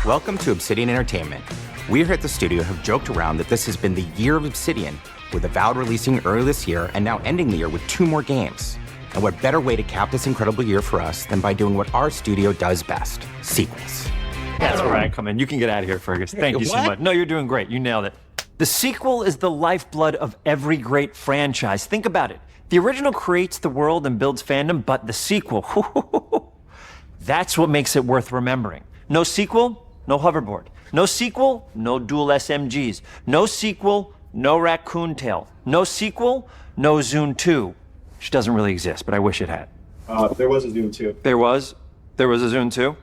Welcome to Obsidian Entertainment. We here at the studio have joked around that this has been the year of Obsidian, with Avowed releasing early this year and now ending the year with 2 more games. And what better way to cap this incredible year for us than by doing what our studio does best, sequels. That's where I come in. You can get out of here, Fergus. Thank you so much. No, you're doing great. You nailed it. The sequel is the lifeblood of every great franchise. Think about it. The original creates the world and builds fandom, but the sequel, that's what makes it worth remembering. No sequel, no hoverboard. No sequel, no dual SMGs. No sequel, no raccoon tail. No sequel, no Zune 2. Which doesn't really exist, but I wish it had. There was a Zune 2. There was a Zune 2?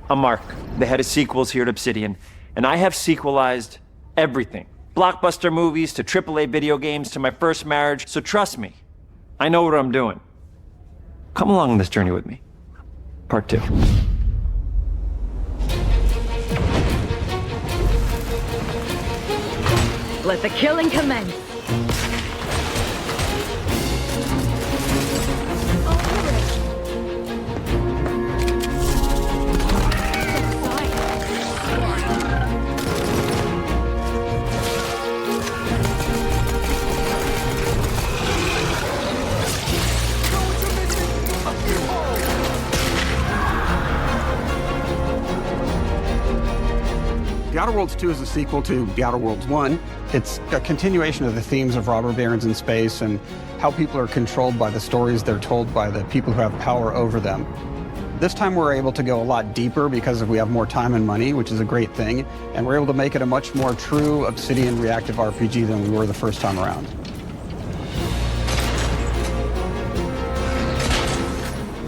I'm Mark, the head of sequels here at Obsidian, and I have sequelized everything. Blockbuster movies to AAA video games to my first marriage, so trust me, I know what I'm doing. Come along on this journey with me. Part 2. Let the killing commence. The Outer Worlds 2 is a sequel to The Outer Worlds 1. It's a continuation of the themes of robber barons in space and how people are controlled by the stories they're told by the people who have power over them. This time we're able to go a lot deeper because we have more time and money, which is a great thing, and we're able to make it a much more true Obsidian reactive RPG than we were the first time around.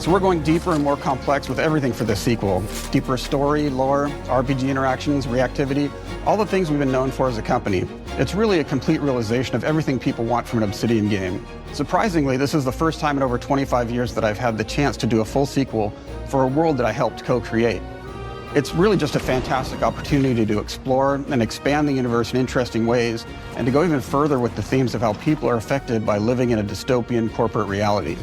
So we're going deeper and more complex with everything for this sequel. Deeper story, lore, RPG interactions, reactivity, all the things we've been known for as a company. It's really a complete realization of everything people want from an Obsidian game. Surprisingly, this is the first time in over 25 years that I've had the chance to do a full sequel for a world that I helped co-create. It's really just a fantastic opportunity to explore and expand the universe in interesting ways, and to go even further with the themes of how people are affected by living in a dystopian corporate reality.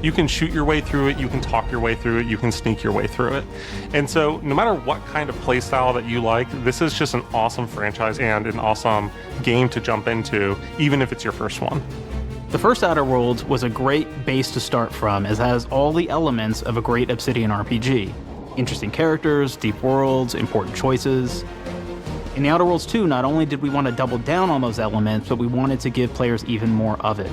You can shoot your way through it, you can talk your way through it, you can sneak your way through it. And so no matter what kind of play style that you like, this is just an awesome franchise and an awesome game to jump into, even if it's your first one. The first Outer Worlds was a great base to start from, as it has all the elements of a great Obsidian RPG. Interesting characters, deep worlds, important choices. In the Outer Worlds 2, not only did we want to double down on those elements, but we wanted to give players even more of it.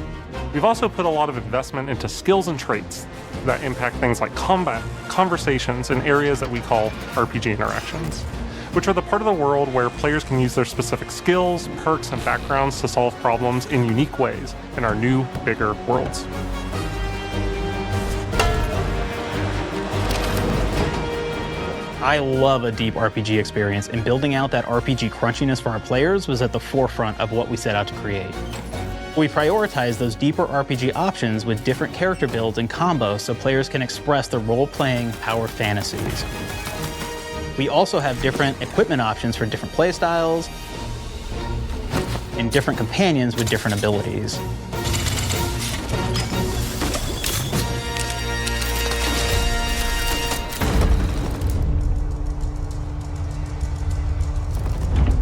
We've also put a lot of investment into skills and traits that impact things like combat, conversations, and areas that we call RPG interactions, which are the part of the world where players can use their specific skills, perks, and backgrounds to solve problems in unique ways in our new, bigger worlds. I love a deep RPG experience, and building out that RPG crunchiness for our players was at the forefront of what we set out to create. We prioritize those deeper RPG options with different character builds and combos so players can express their role-playing power fantasies. We also have different equipment options for different playstyles and different companions with different abilities.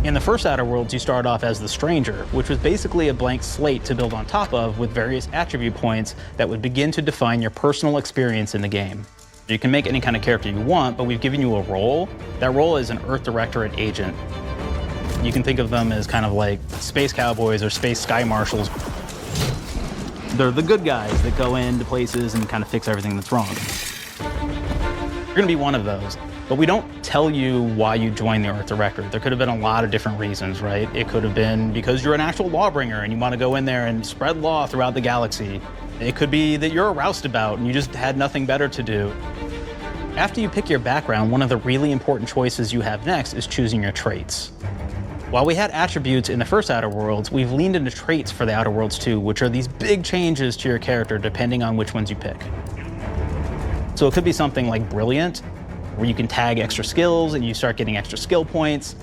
In the first Outer Worlds, you start off as the Stranger, which was basically a blank slate to build on top of with various attribute points that would begin to define your personal experience in the game. You can make any kind of character you want, but we've given you a role. That role is an Earth Directorate agent. You can think of them as kind of like space cowboys or space sky marshals. They're the good guys that go into places and kind of fix everything that's wrong. You're gonna be one of those. But we don't tell you why you joined the Earth Directorate. There could have been a lot of different reasons, right? It could have been because you're an actual lawbringer and you want to go in there and spread law throughout the galaxy. It could be that you're a roustabout and you just had nothing better to do. After you pick your background, one of the really important choices you have next is choosing your traits. While we had attributes in the first Outer Worlds, we've leaned into traits for the Outer Worlds 2, which are these big changes to your character depending on which ones you pick. So it could be something like Brilliant, where you can tag extra skills and you start getting extra skill points.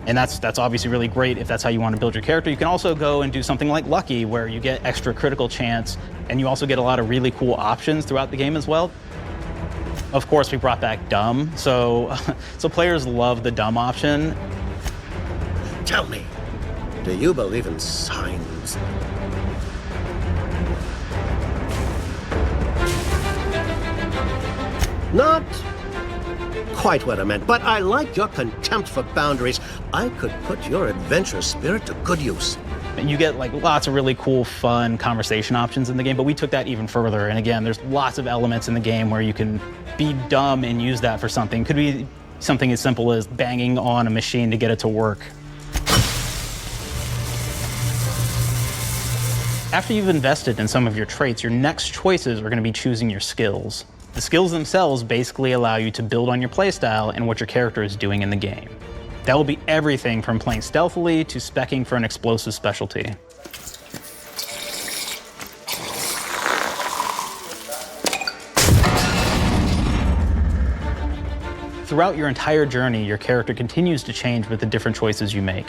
And that's obviously really great if that's how you want to build your character. You can also go and do something like Lucky, where you get extra critical chance, and you also get a lot of really cool options throughout the game as well. Of course, we brought back dumb, so players love the dumb option. Tell me, do you believe in signs? Not quite what I meant, but I like your contempt for boundaries. I could put your adventurous spirit to good use. You get like lots of really cool, fun conversation options in the game, but we took that even further. And again, there's lots of elements in the game where you can be dumb and use that for something. Could be something as simple as banging on a machine to get it to work. After you've invested in some of your traits, your next choices are going to be choosing your skills. The skills themselves basically allow you to build on your playstyle and what your character is doing in the game. That will be everything from playing stealthily to speccing for an explosive specialty. Throughout your entire journey, your character continues to change with the different choices you make.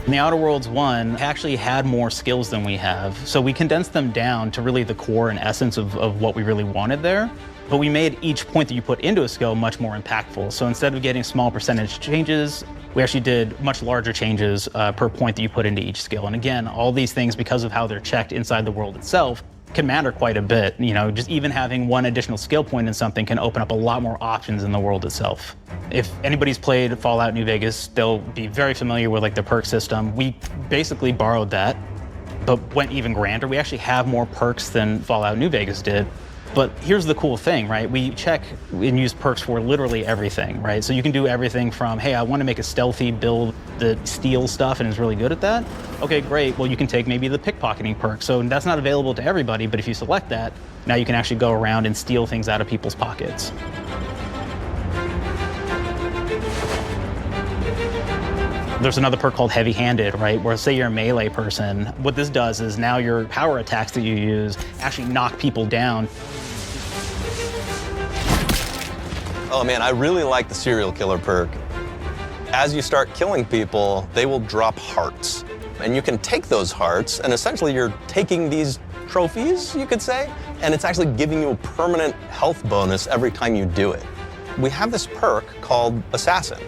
In the Outer Worlds 1, actually had more skills than we have, so we condensed them down to really the core and essence of what we really wanted there. But we made each point that you put into a skill much more impactful. So instead of getting small percentage changes, we actually did much larger changes per point that you put into each skill. And again, all these things, because of how they're checked inside the world itself, can matter quite a bit. You know, just even having one additional skill point in something can open up a lot more options in the world itself. If anybody's played Fallout New Vegas, they'll be very familiar with like the perk system. We basically borrowed that, but went even grander. We actually have more perks than Fallout New Vegas did. But here's the cool thing, right? We check and use perks for literally everything, right? So you can do everything from, hey, I want to make a stealthy build that steals stuff and is really good at that. Okay, great. Well, you can take maybe the pickpocketing perk. So that's not available to everybody, but if you select that, now you can actually go around and steal things out of people's pockets. There's another perk called heavy-handed, right? Where say you're a melee person, what this does is now your power attacks that you use actually knock people down. Oh man, I really like the serial killer perk. As you start killing people, they will drop hearts. And you can take those hearts, and essentially you're taking these trophies, you could say, and it's actually giving you a permanent health bonus every time you do it. We have this perk called Assassin.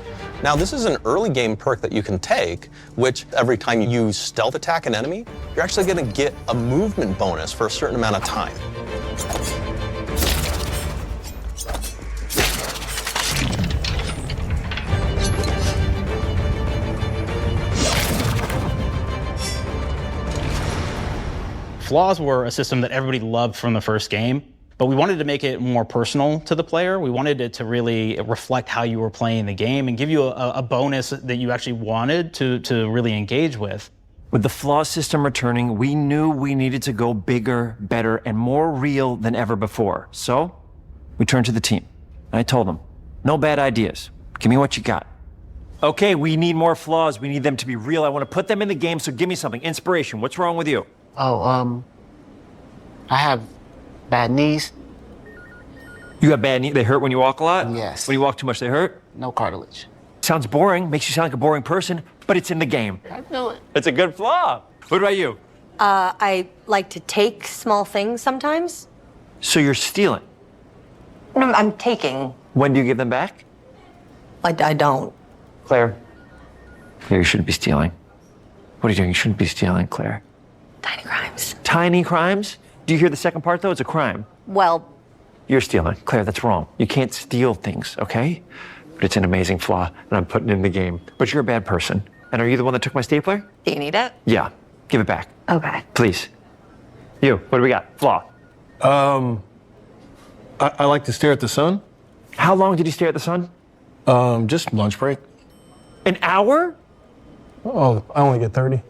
Now, this is an early game perk that you can take, which every time you stealth attack an enemy, you're actually going to get a movement bonus for a certain amount of time. Flaws were a system that everybody loved from the first game, but we wanted to make it more personal to the player. We wanted it to really reflect how you were playing the game and give you a bonus that you actually wanted to really engage with. With the flaw system returning, we knew we needed to go bigger, better, and more real than ever before. So we turned to the team. And I told them, no bad ideas. Give me what you got. Okay, we need more flaws. We need them to be real. I want to put them in the game, so give me something. Inspiration. What's wrong with you? Oh, I have bad knees. You got bad knees? They hurt when you walk a lot? Yes. When you walk too much, they hurt? No cartilage. Sounds boring. Makes you sound like a boring person, but it's in the game. I know it. It's a good flaw. What about you? I like to take small things sometimes. So you're stealing? No, I'm taking. When do you give them back? I don't. Claire. Claire, you shouldn't be stealing. What are you doing? You shouldn't be stealing, Claire. Tiny crimes. Tiny crimes? Do you hear the second part, though? It's a crime. Well, You're stealing. Claire, that's wrong. You can't steal things, okay? But it's an amazing flaw, and I'm putting it in the game. But you're a bad person. And are you the one that took my stapler? do you need it? Yeah. Give it back. Okay. Please. You, what do we got? Flaw. I like to stare at the sun. How long did you stare at the sun? Just lunch break. An hour? Oh, I only get 30.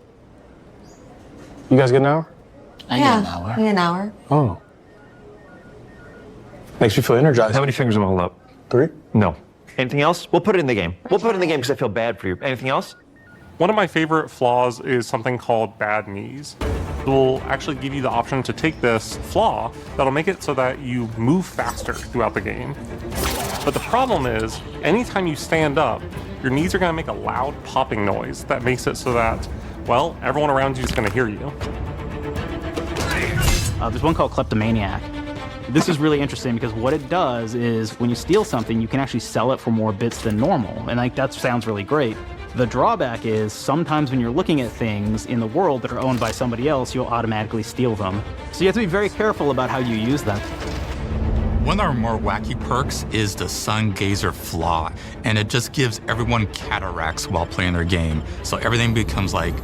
You guys get an hour? I get an hour. An hour. Oh. Makes me feel energized. How many fingers am I holding up? 3? No. Anything else? We'll put it in the game. We'll put it in the game because I feel bad for you. Anything else? One of my favorite flaws is something called bad knees. It will actually give you the option to take this flaw that'll make it so that you move faster throughout the game. But the problem is, anytime you stand up, your knees are going to make a loud popping noise that makes it so that, well, everyone around you is going to hear you. There's one called Kleptomaniac. This is really interesting because what it does is when you steal something, you can actually sell it for more bits than normal. And like that sounds really great. The drawback is sometimes when you're looking at things in the world that are owned by somebody else, you'll automatically steal them. So you have to be very careful about how you use them. One of our more wacky perks is the Sun Gazer Flaw, and it just gives everyone cataracts while playing their game. So everything becomes like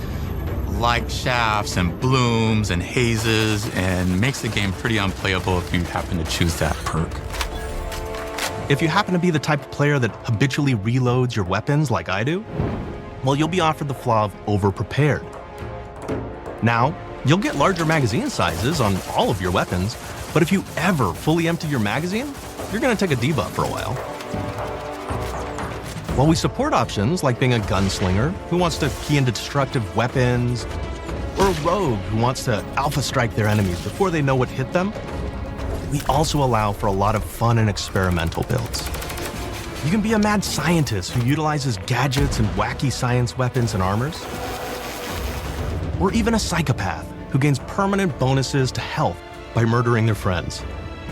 light shafts and blooms and hazes, and makes the game pretty unplayable if you happen to choose that perk. If you happen to be the type of player that habitually reloads your weapons like I do, well, you'll be offered the flaw of overprepared. Now, you'll get larger magazine sizes on all of your weapons, but if you ever fully empty your magazine, you're gonna take a debuff for a while. While we support options like being a gunslinger who wants to key into destructive weapons, or a rogue who wants to alpha strike their enemies before they know what hit them, we also allow for a lot of fun and experimental builds. You can be a mad scientist who utilizes gadgets and wacky science weapons and armors, or even a psychopath who gains permanent bonuses to health by murdering their friends.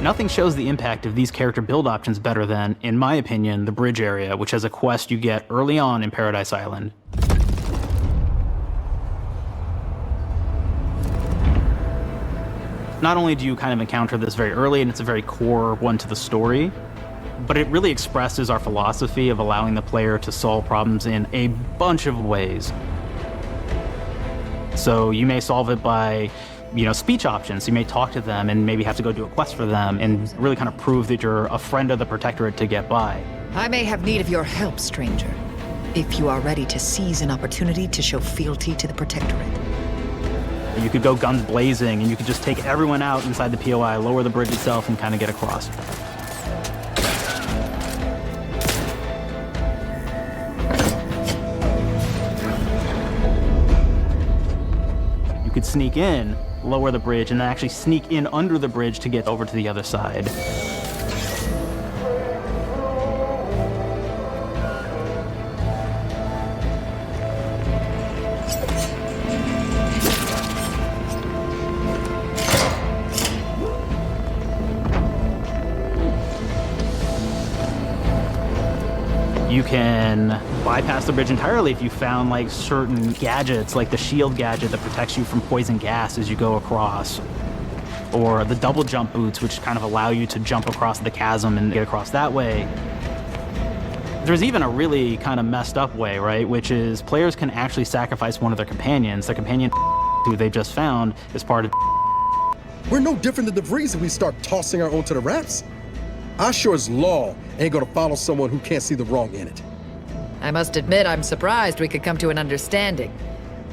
Nothing shows the impact of these character build options better than, in my opinion, the bridge area, which has a quest you get early on in Paradise Island. Not only do you kind of encounter this very early, and it's a very core one to the story, but it really expresses our philosophy of allowing the player to solve problems in a bunch of ways. So you may solve it by speech options. You may talk to them and maybe have to go do a quest for them and really kind of prove that you're a friend of the Protectorate to get by. I may have need of your help, stranger, if you are ready to seize an opportunity to show fealty to the Protectorate. You could go guns blazing and you could just take everyone out inside the POI, lower the bridge itself, and kind of get across. You could sneak in, lower the bridge, and then actually sneak in under the bridge to get over to the other side. You can bypass the bridge entirely if you found like certain gadgets, like the shield gadget that protects you from poison gas as you go across, or the double jump boots, which kind of allow you to jump across the chasm and get across that way. There's even a really kind of messed up way, right? Which is players can actually sacrifice one of their companions. The companion who they just found is part of. We're no different than the Breeze if we start tossing our own to the raps. I sure as law ain't gonna follow someone who can't see the wrong in it. I must admit I'm surprised we could come to an understanding,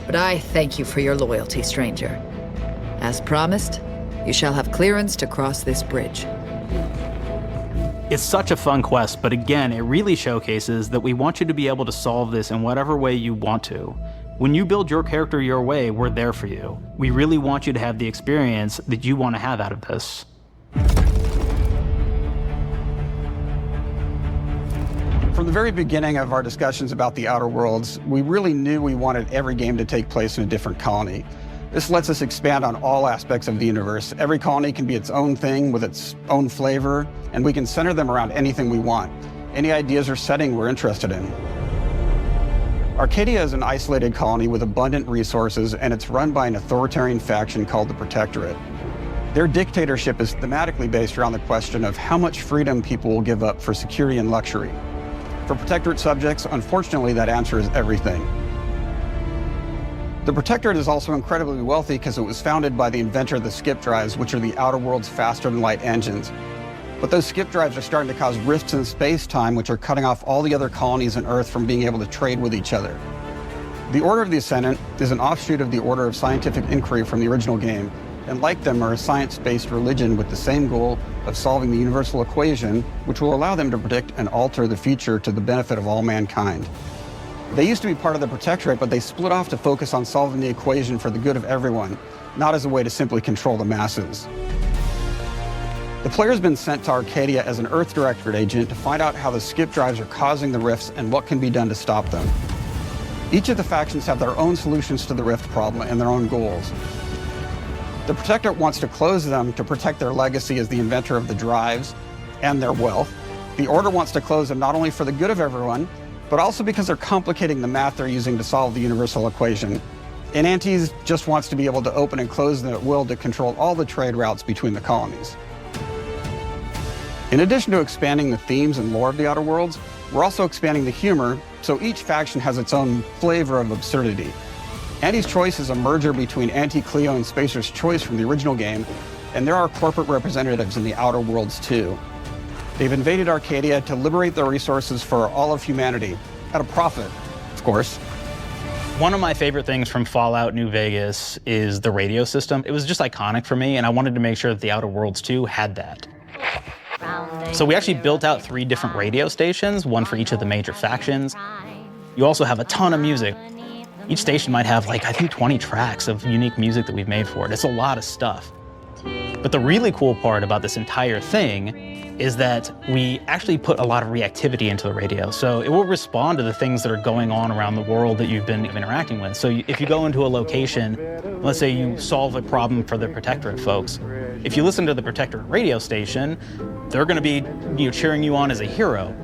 but I thank you for your loyalty, stranger. As promised, you shall have clearance to cross this bridge. It's such a fun quest, but again, it really showcases that we want you to be able to solve this in whatever way you want to. When you build your character your way, we're there for you. We really want you to have the experience that you want to have out of this. From the very beginning of our discussions about the Outer Worlds, we really knew we wanted every game to take place in a different colony. This lets us expand on all aspects of the universe. Every colony can be its own thing with its own flavor, and we can center them around anything we want. Any ideas or setting we're interested in. Arcadia is an isolated colony with abundant resources, and it's run by an authoritarian faction called the Protectorate. Their dictatorship is thematically based around the question of how much freedom people will give up for security and luxury. For Protectorate subjects, unfortunately, that answer is everything. The Protectorate is also incredibly wealthy because it was founded by the inventor of the skip drives, which are the Outer World's faster-than-light engines. But those skip drives are starting to cause rifts in space-time, which are cutting off all the other colonies on Earth from being able to trade with each other. The Order of the Ascendant is an offshoot of the Order of Scientific Inquiry from the original game, and like them are a science-based religion with the same goal of solving the universal equation, which will allow them to predict and alter the future to the benefit of all mankind. They used to be part of the Protectorate, but they split off to focus on solving the equation for the good of everyone, not as a way to simply control the masses. The player's been sent to Arcadia as an Earth Directorate agent to find out how the skip drives are causing the rifts and what can be done to stop them. Each of the factions have their own solutions to the rift problem and their own goals. The Protectorate wants to close them to protect their legacy as the inventor of the drives and their wealth. The Order wants to close them not only for the good of everyone, but also because they're complicating the math they're using to solve the universal equation. And Antes just wants to be able to open and close them at will to control all the trade routes between the colonies. In addition to expanding the themes and lore of the Outer Worlds, we're also expanding the humor, so each faction has its own flavor of absurdity. Anti's Choice is a merger between Anti-Cleo and Spacer's Choice from the original game, and there are corporate representatives in the Outer Worlds too. They've invaded Arcadia to liberate their resources for all of humanity, at a profit, of course. One of my favorite things from Fallout New Vegas is the radio system. It was just iconic for me, and I wanted to make sure that the Outer Worlds 2 had that. So we actually built out 3 different radio stations, one for each of the major factions. You also have a ton of music. Each station might have, like, I think 20 tracks of unique music that we've made for it. It's a lot of stuff. But the really cool part about this entire thing is that we actually put a lot of reactivity into the radio. So it will respond to the things that are going on around the world that you've been interacting with. So if you go into a location, let's say you solve a problem for the Protectorate folks, if you listen to the Protectorate radio station, they're gonna be cheering you on as a hero.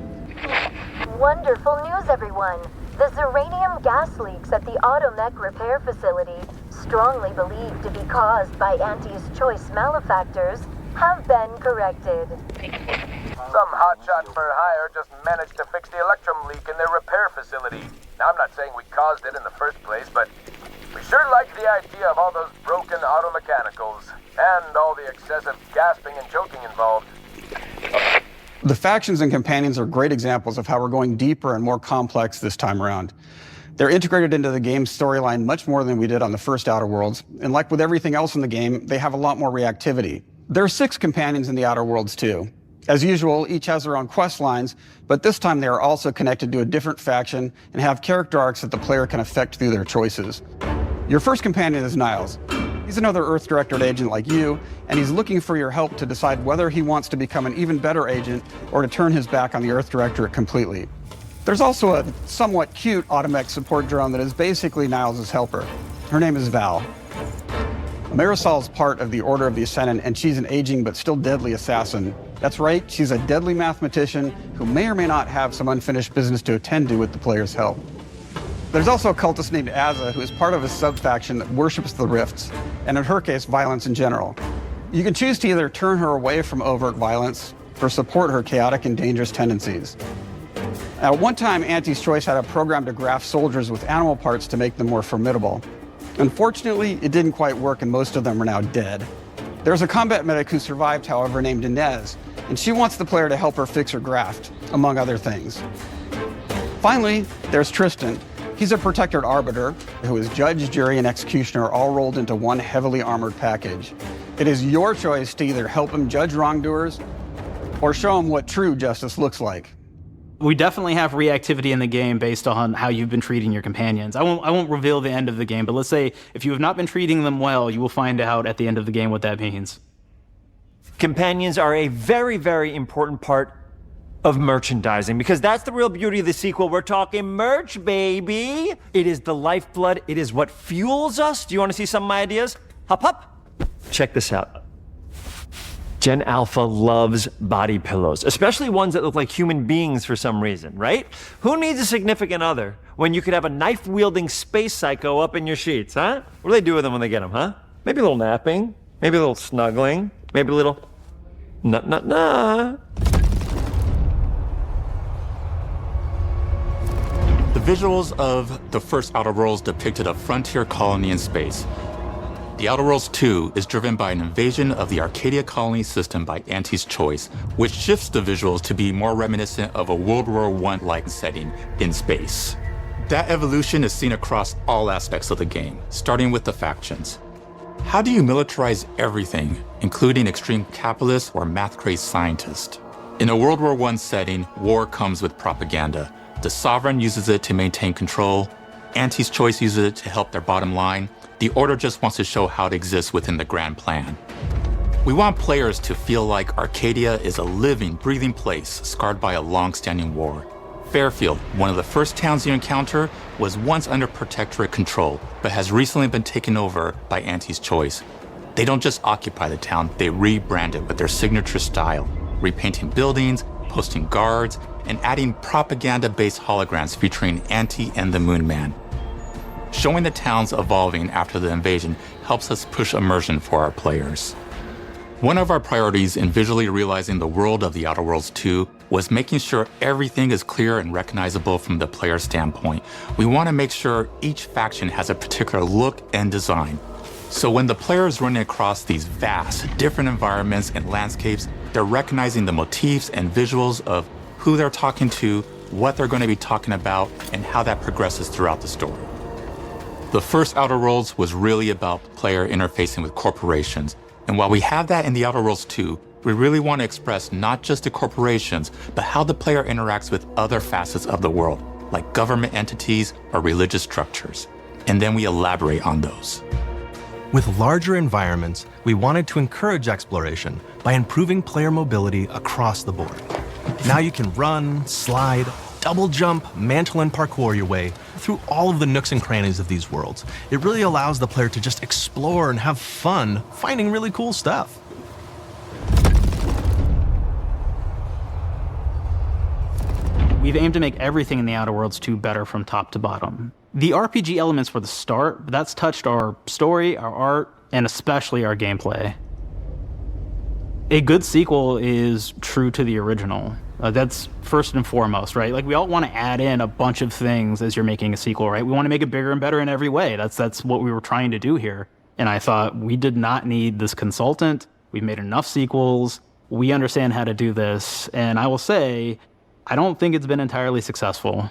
Wonderful news, everyone. The Zeranium gas leaks at the Automech repair facility, strongly believed to be caused by Anti's Choice malefactors, have been corrected. Some hotshot for hire just managed to fix the electrum leak in their repair facility. Now, I'm not saying we caused it in the first place, but we sure like the idea of all those broken auto mechanicals and all the excessive gasping and choking involved. The factions and companions are great examples of how we're going deeper and more complex this time around. They're integrated into the game's storyline much more than we did on the first Outer Worlds, and like with everything else in the game, they have a lot more reactivity. There are 6 companions in the Outer Worlds too. As usual, each has their own quest lines, but this time they are also connected to a different faction and have character arcs that the player can affect through their choices. Your first companion is Niles. He's another Earth Directorate agent like you, and he's looking for your help to decide whether he wants to become an even better agent or to turn his back on the Earth Directorate completely. There's also a somewhat cute Automech support drone that is basically Niles' helper. Her name is Val. Marisol's part of the Order of the Ascendant, and she's an aging but still deadly assassin. That's right, she's a deadly mathematician who may or may not have some unfinished business to attend to with the player's help. There's also a cultist named Azza, who is part of a sub-faction that worships the rifts, and in her case, violence in general. You can choose to either turn her away from overt violence or support her chaotic and dangerous tendencies. At one time, Anti's Choice had a program to graft soldiers with animal parts to make them more formidable. Unfortunately, it didn't quite work, and most of them are now dead. There's a combat medic who survived, however, named Inez, and she wants the player to help her fix her graft, among other things. Finally, there's Tristan. He's a Protectorate arbiter who is judge, jury, and executioner all rolled into one heavily armored package. It is your choice to either help him judge wrongdoers or show him what true justice looks like. We definitely have reactivity in the game based on how you've been treating your companions. I won't reveal the end of the game, but let's say if you have not been treating them well, you will find out at the end of the game what that means. Companions are a very, very important part of merchandising, because that's the real beauty of the sequel. We're talking merch, baby. It is the lifeblood. It is what fuels us. Do you want to see some of my ideas? Hop, hop. Check this out. Gen Alpha loves body pillows, especially ones that look like human beings for some reason, right? Who needs a significant other when you could have a knife-wielding space psycho up in your sheets, huh? What do they do with them when they get them, huh? Maybe a little napping, maybe a little snuggling, maybe a little nut. The visuals of the first Outer Worlds depicted a frontier colony in space. The Outer Worlds 2 is driven by an invasion of the Arcadia colony system by Anti's Choice, which shifts the visuals to be more reminiscent of a World War I-like setting in space. That evolution is seen across all aspects of the game, starting with the factions. How do you militarize everything, including extreme capitalists or math-crazed scientists? In a World War I setting, war comes with propaganda. The Sovereign uses it to maintain control, Anti's Choice uses it to help their bottom line. The Order just wants to show how it exists within the grand plan. We want players to feel like Arcadia is a living, breathing place scarred by a long-standing war. Fairfield, one of the first towns you encounter, was once under Protectorate control, but has recently been taken over by Anti's Choice. They don't just occupy the town, they rebrand it with their signature style, repainting buildings, posting guards, and adding propaganda-based holograms featuring Anti and the Moon Man. Showing the towns evolving after the invasion helps us push immersion for our players. One of our priorities in visually realizing the world of The Outer Worlds 2 was making sure everything is clear and recognizable from the player standpoint. We want to make sure each faction has a particular look and design. So when the player is running across these vast, different environments and landscapes, they're recognizing the motifs and visuals of who they're talking to, what they're going to be talking about, and how that progresses throughout the story. The first Outer Worlds was really about the player interfacing with corporations. And while we have that in The Outer Worlds 2, we really want to express not just the corporations, but how the player interacts with other facets of the world, like government entities or religious structures. And then we elaborate on those. With larger environments, we wanted to encourage exploration by improving player mobility across the board. Now you can run, slide, double jump, mantle, and parkour your way through all of the nooks and crannies of these worlds. It really allows the player to just explore and have fun finding really cool stuff. We've aimed to make everything in The Outer Worlds 2 better from top to bottom. The RPG elements were the start, but that's touched our story, our art, and especially our gameplay. A good sequel is true to the original. That's first and foremost, right? Like, we all want to add in a bunch of things as you're making a sequel, right? We want to make it bigger and better in every way. That's what we were trying to do here. And I thought, we did not need this consultant. We've made enough sequels. We understand how to do this. And I will say, I don't think it's been entirely successful.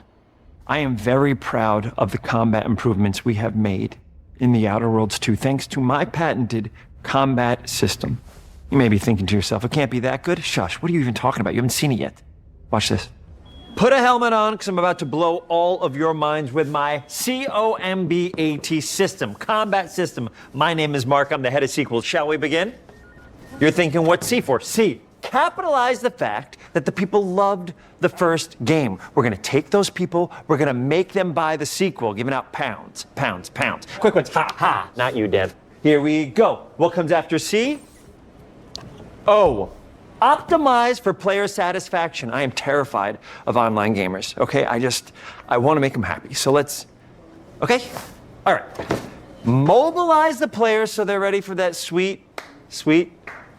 I am very proud of the combat improvements we have made in The Outer Worlds 2, thanks to my patented combat system. You may be thinking to yourself, it can't be that good. Shush, what are you even talking about? You haven't seen it yet. Watch this. Put a helmet on, because I'm about to blow all of your minds with my COMBAT system, combat system. My name is Mark, I'm the head of sequels. Shall we begin? You're thinking, what's C for? C. Capitalize the fact that the people loved the first game. We're gonna take those people, we're gonna make them buy the sequel, giving out pounds, pounds, pounds. Quick ones, ha, ha, not you, Dev. Here we go. What comes after C? O. Optimize for player satisfaction. I am terrified of online gamers, okay? I wanna make them happy, so let's, okay? All right. Mobilize the players so they're ready for that sweet, sweet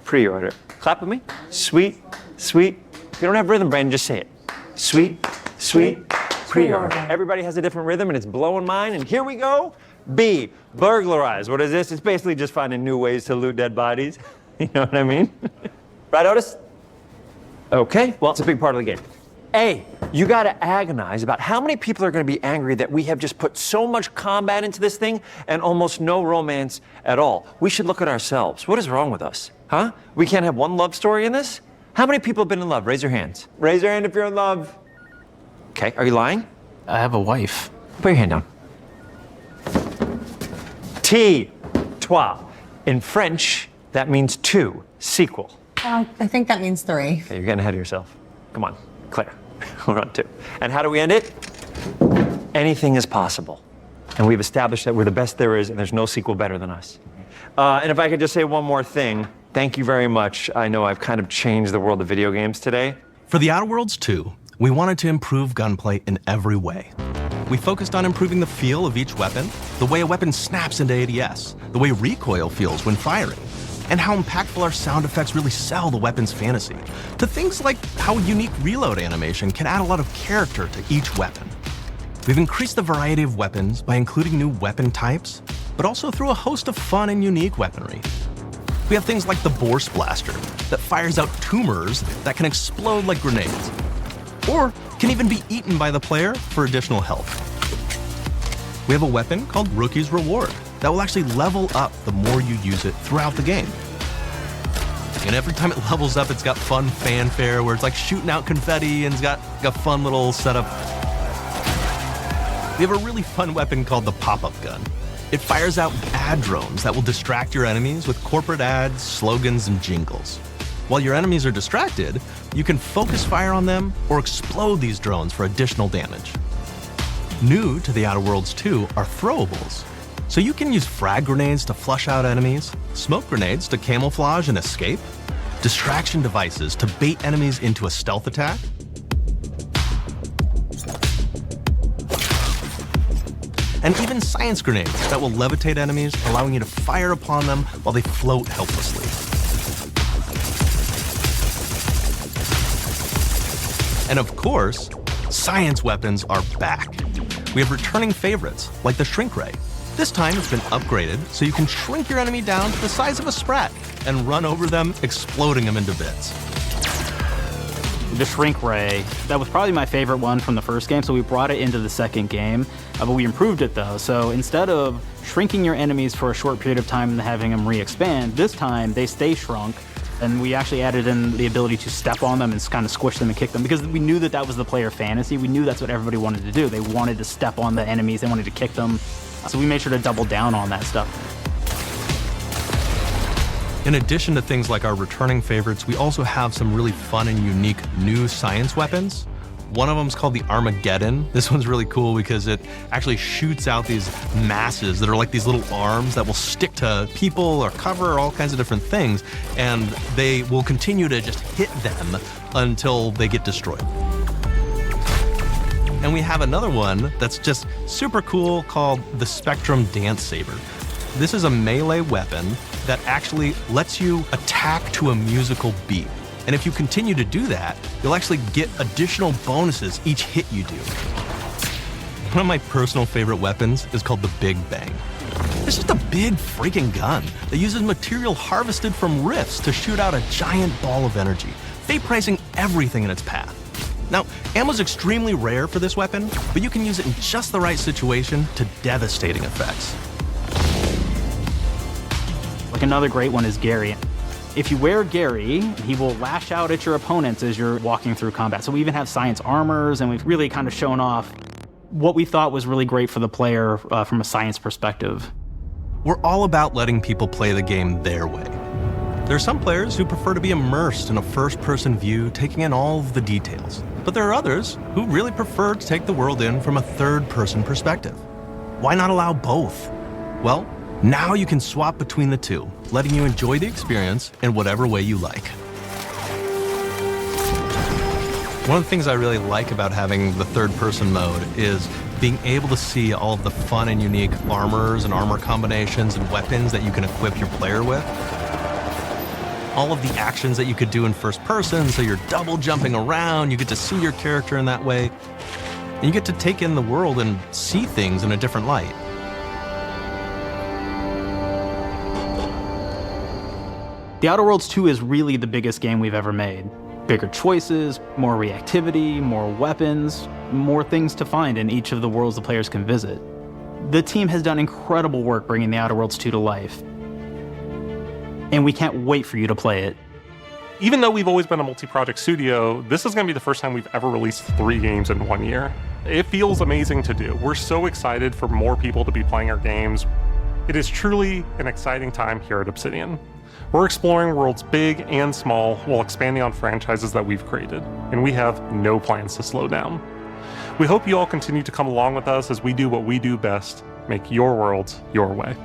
pre-order. Clap with me. Sweet, sweet. If you don't have rhythm, Brandon, just say it. Sweet, sweet pre-order. Everybody has a different rhythm, and it's blowing mine. And here we go. B, burglarize. What is this? It's basically just finding new ways to loot dead bodies. You know what I mean? Right, Otis? Okay, well, it's a big part of the game. A, you gotta agonize about how many people are gonna be angry that we have just put so much combat into this thing and almost no romance at all. We should look at ourselves. What is wrong with us? Huh? We can't have one love story in this? How many people have been in love? Raise your hands. Raise your hand if you're in love. Okay, are you lying? I have a wife. Put your hand down. T, trois. In French, that means two, sequel. I think that means 3. Okay, you're getting ahead of yourself. Come on, Claire. We're on 2. And how do we end it? Anything is possible. And we've established that we're the best there is, and there's no sequel better than us. And if I could just say one more thing, thank you very much. I know I've kind of changed the world of video games today. For The Outer Worlds 2, we wanted to improve gunplay in every way. We focused on improving the feel of each weapon, the way a weapon snaps into ADS, the way recoil feels when firing, and how impactful our sound effects really sell the weapon's fantasy, to things like how unique reload animation can add a lot of character to each weapon. We've increased the variety of weapons by including new weapon types, but also through a host of fun and unique weaponry. We have things like the Bourse Blaster that fires out tumors that can explode like grenades, or can even be eaten by the player for additional health. We have a weapon called Rookie's Reward that will actually level up the more you use it throughout the game. And every time it levels up, it's got fun fanfare where it's like shooting out confetti and it's got a fun little setup. We have a really fun weapon called the pop-up gun. It fires out ad drones that will distract your enemies with corporate ads, slogans, and jingles. While your enemies are distracted, you can focus fire on them or explode these drones for additional damage. New to The Outer Worlds 2 are throwables. So you can use frag grenades to flush out enemies, smoke grenades to camouflage and escape, distraction devices to bait enemies into a stealth attack, and even science grenades that will levitate enemies, allowing you to fire upon them while they float helplessly. And of course, science weapons are back. We have returning favorites, like the shrink ray. This time it's been upgraded so you can shrink your enemy down to the size of a sprat and run over them, exploding them into bits. The shrink ray, that was probably my favorite one from the first game, so we brought it into the second game, but we improved it though. So instead of shrinking your enemies for a short period of time and having them re-expand, this time they stay shrunk, and we actually added in the ability to step on them and kind of squish them and kick them, because we knew that that was the player fantasy. We knew that's what everybody wanted to do. They wanted to step on the enemies, they wanted to kick them, so we made sure to double down on that stuff. In addition to things like our returning favorites, we also have some really fun and unique new science weapons. One of them is called the Armageddon. This one's really cool because it actually shoots out these masses that are like these little arms that will stick to people or cover or all kinds of different things, and they will continue to just hit them until they get destroyed. And we have another one that's just super cool called the Spectrum Dance Saber. This is a melee weapon that actually lets you attack to a musical beat. And if you continue to do that, you'll actually get additional bonuses each hit you do. One of my personal favorite weapons is called the Big Bang. It's just a big freaking gun that uses material harvested from rifts to shoot out a giant ball of energy, vaporizing everything in its path. Now, ammo's extremely rare for this weapon, but you can use it in just the right situation to devastating effects. Like another great one is Gary. If you wear Gary, he will lash out at your opponents as you're walking through combat. So we even have science armors, and we've really kind of shown off what we thought was really great for the player from a science perspective. We're all about letting people play the game their way. There are some players who prefer to be immersed in a first-person view, taking in all of the details. But there are others who really prefer to take the world in from a third-person perspective. Why not allow both? Well, now you can swap between the two, letting you enjoy the experience in whatever way you like. One of the things I really like about having the third-person mode is being able to see all of the fun and unique armors and armor combinations and weapons that you can equip your player with. All of the actions that you could do in first person, so you're double jumping around, you get to see your character in that way, and you get to take in the world and see things in a different light. The Outer Worlds 2 is really the biggest game we've ever made. Bigger choices, more reactivity, more weapons, more things to find in each of the worlds the players can visit. The team has done incredible work bringing The Outer Worlds 2 to life, and we can't wait for you to play it. Even though we've always been a multi-project studio, this is going to be the first time we've ever released 3 games in 1 year. It feels amazing to do. We're so excited for more people to be playing our games. It is truly an exciting time here at Obsidian. We're exploring worlds big and small while expanding on franchises that we've created, and we have no plans to slow down. We hope you all continue to come along with us as we do what we do best, make your worlds your way.